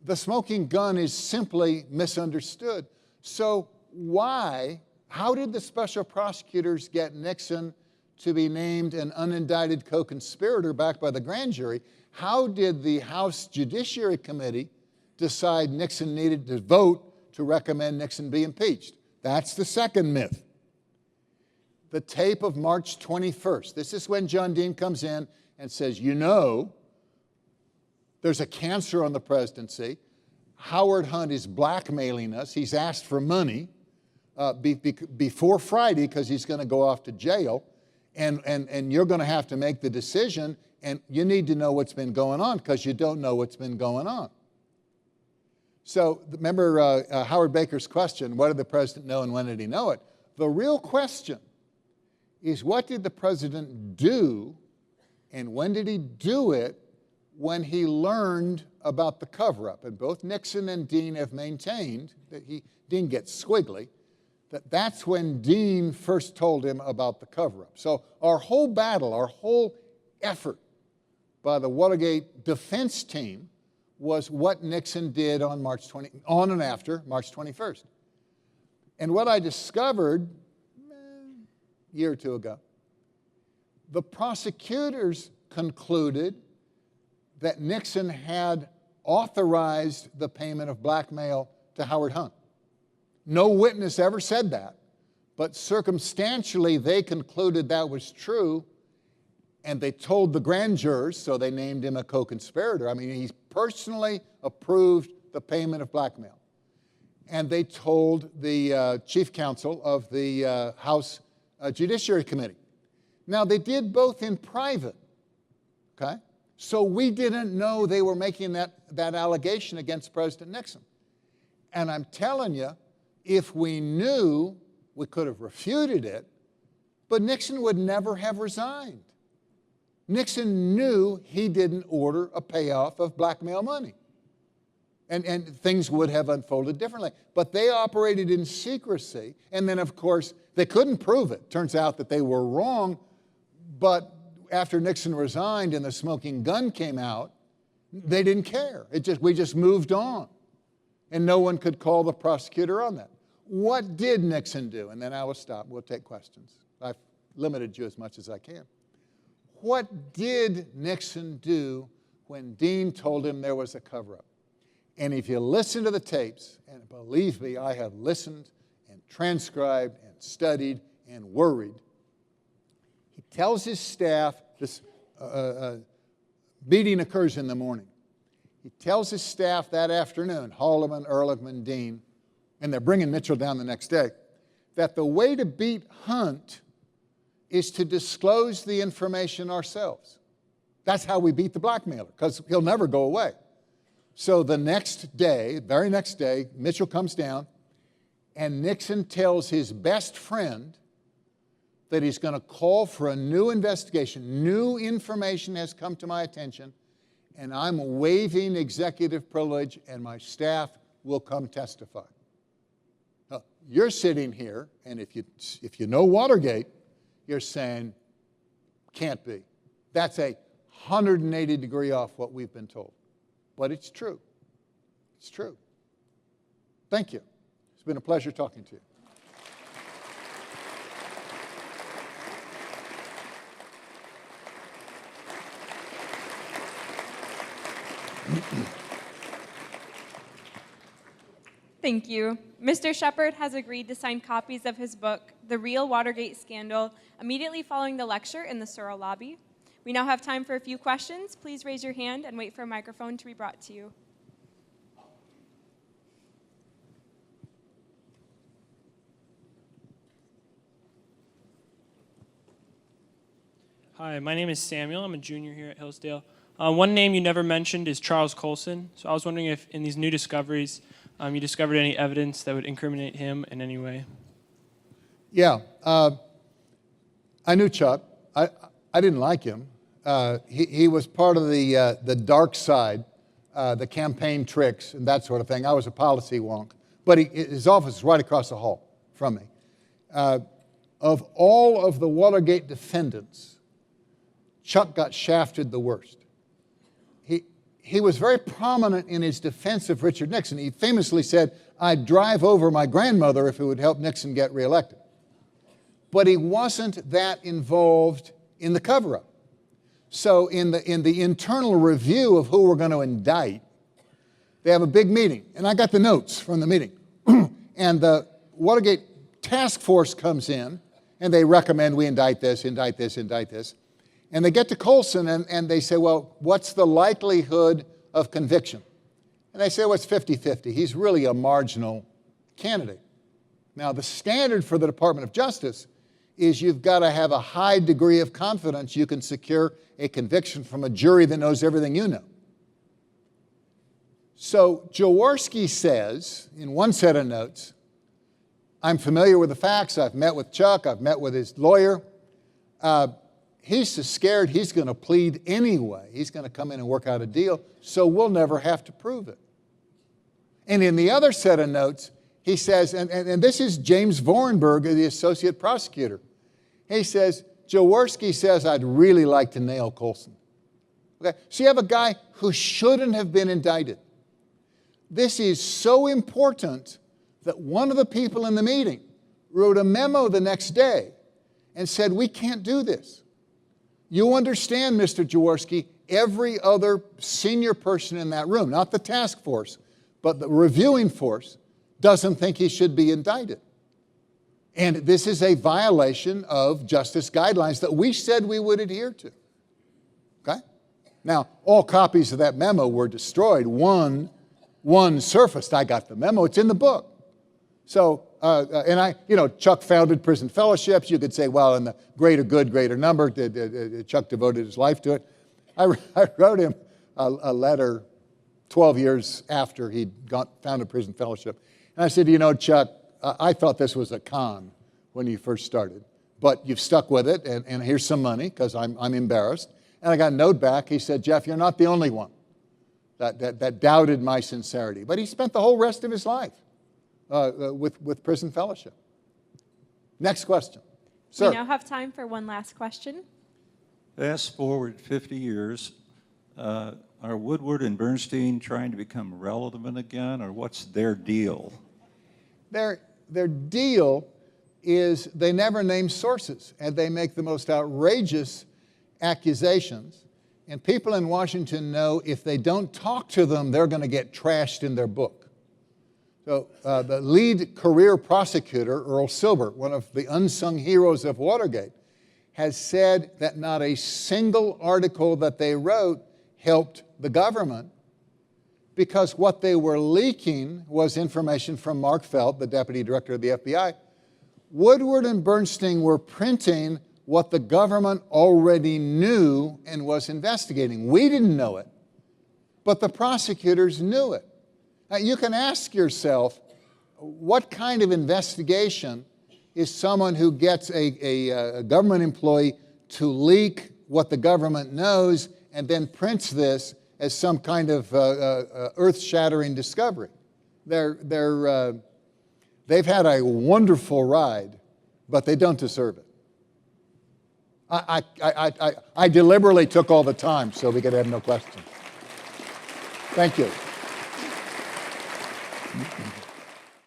The smoking gun is simply misunderstood. So how did the special prosecutors get Nixon to be named an unindicted co-conspirator backed by the grand jury? How did the House Judiciary Committee decide Nixon needed to vote to recommend Nixon be impeached? That's the second myth. The tape of March 21st. This is when John Dean comes in and says, you know, there's a cancer on the presidency. Howard Hunt is blackmailing us. He's asked for money before Friday because he's going to go off to jail. And you're going to have to make the decision, and you need to know what's been going on because you don't know what's been going on. So remember Howard Baker's question, what did the president know and when did he know it? The real question is, what did the president do and when did he do it when he learned about the cover-up? And both Nixon and Dean have maintained that Dean gets squiggly, that's when Dean first told him about the cover-up. So our whole battle, our whole effort by the Watergate defense team was what Nixon did on and after March 21st. And what I discovered a year or two ago, the prosecutors concluded that Nixon had authorized the payment of blackmail to Howard Hunt. No witness ever said that, but circumstantially they concluded that was true, and they told the grand jurors, so they named him a co-conspirator. I mean, he personally approved the payment of blackmail. And they told the chief counsel of the House Judiciary Committee. Now, they did both in private, okay? So we didn't know they were making that allegation against President Nixon. And I'm telling you, if we knew, we could have refuted it, but Nixon would never have resigned. Nixon knew he didn't order a payoff of blackmail money. And things would have unfolded differently. But they operated in secrecy, and then, of course, they couldn't prove it. Turns out that they were wrong, but after Nixon resigned and the smoking gun came out, they didn't care. We just moved on. And no one could call the prosecutor on that. What did Nixon do? And then I will stop. We'll take questions. I've limited you as much as I can. What did Nixon do when Dean told him there was a cover-up? And if you listen to the tapes, and believe me, I have listened and transcribed and studied and worried, he tells his staff, this meeting occurs in the morning. He tells his staff that afternoon, Haldeman, Ehrlichman, Dean, and they're bringing Mitchell down the next day, that the way to beat Hunt is to disclose the information ourselves. That's how we beat the blackmailer, because he'll never go away. So the next day, very next day, Mitchell comes down, and Nixon tells his best friend that he's going to call for a new investigation. New information has come to my attention, and I'm waiving executive privilege, and my staff will come testify. Now, you're sitting here, and if you know Watergate, you're saying, can't be. That's a 180 degree off what we've been told. But it's true. It's true. Thank you. It's been a pleasure talking to you. Thank you. Mr. Shepard has agreed to sign copies of his book, The Real Watergate Scandal, immediately following the lecture in the Searle lobby. We now have time for a few questions. Please raise your hand and wait for a microphone to be brought to you. Hi, my name is Samuel. I'm a junior here at Hillsdale. One name you never mentioned is Charles Colson. So I was wondering if in these new discoveries, you discovered any evidence that would incriminate him in any way. Yeah, I knew Chuck. I didn't like him. He was part of the dark side, the campaign tricks and that sort of thing. I was a policy wonk. But his office is right across the hall from me. Of all of the Watergate defendants, Chuck got shafted the worst. He was very prominent in his defense of Richard Nixon. He famously said, I'd drive over my grandmother if it would help Nixon get reelected. But he wasn't that involved in the cover-up. So in the internal review of who we're going to indict, they have a big meeting. And I got the notes from the meeting. And the Watergate task force comes in, and they recommend we indict this, indict this, indict this. And they get to Colson, and they say, well, what's the likelihood of conviction? And they say, well, it's 50-50. He's really a marginal candidate. Now, the standard for the Department of Justice is you've got to have a high degree of confidence you can secure a conviction from a jury that knows everything you know. So Jaworski says, in one set of notes, I'm familiar with the facts. I've met with Chuck. I've met with his lawyer. He's so scared he's going to plead anyway. He's going to come in and work out a deal, so we'll never have to prove it. And in the other set of notes, he says, and this is James Vorenberg, the associate prosecutor. He says, Jaworski says, I'd really like to nail Colson. Okay? So you have a guy who shouldn't have been indicted. This is so important that one of the people in the meeting wrote a memo the next day and said, we can't do this. You understand, Mr. Jaworski, every other senior person in that room, not the task force, but the reviewing force, doesn't think he should be indicted. And this is a violation of justice guidelines that we said we would adhere to. Okay? Now, all copies of that memo were destroyed. One surfaced. I got the memo. It's in the book. So, Chuck founded prison fellowships. You could say, well, in the greater good, greater number, Chuck devoted his life to it. I wrote him a letter 12 years after he'd founded prison fellowship. And I said, Chuck, I thought this was a con when you first started, but you've stuck with it, and here's some money, because I'm embarrassed. And I got a note back. He said, Jeff, you're not the only one that doubted my sincerity. But he spent the whole rest of his life with prison fellowship. Next question. Sir. We now have time for one last question. Fast forward 50 years, are Woodward and Bernstein trying to become relevant again, or what's their deal? Their deal is they never name sources, and they make the most outrageous accusations. And people in Washington know if they don't talk to them, they're going to get trashed in their book. So the lead career prosecutor, Earl Silbert, one of the unsung heroes of Watergate, has said that not a single article that they wrote helped the government, because what they were leaking was information from Mark Felt, the deputy director of the FBI. Woodward and Bernstein were printing what the government already knew and was investigating. We didn't know it, but the prosecutors knew it. Now, you can ask yourself, what kind of investigation is someone who gets a government employee to leak what the government knows and then prints this as some kind of earth-shattering discovery? They've had a wonderful ride, but they don't deserve it. I deliberately took all the time so we could have no questions. Thank you.